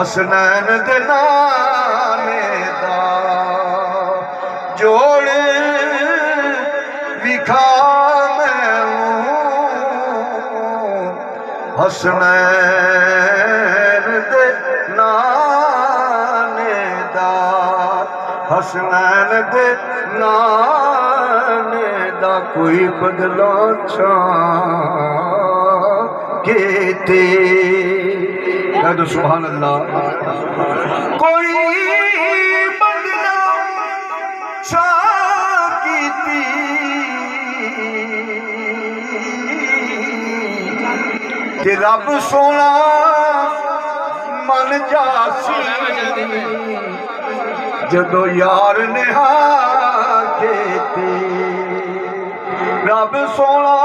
हसनैन दे नाने दा जोड़ विखा हसनैन दे नाने दा हसनैन दे नाने दा कोई बदला केते कह दो सुभान अल्लाह। कोई बदला कीती ते रब सोना मन जासी जदों यार ने हाँ केती रब सोना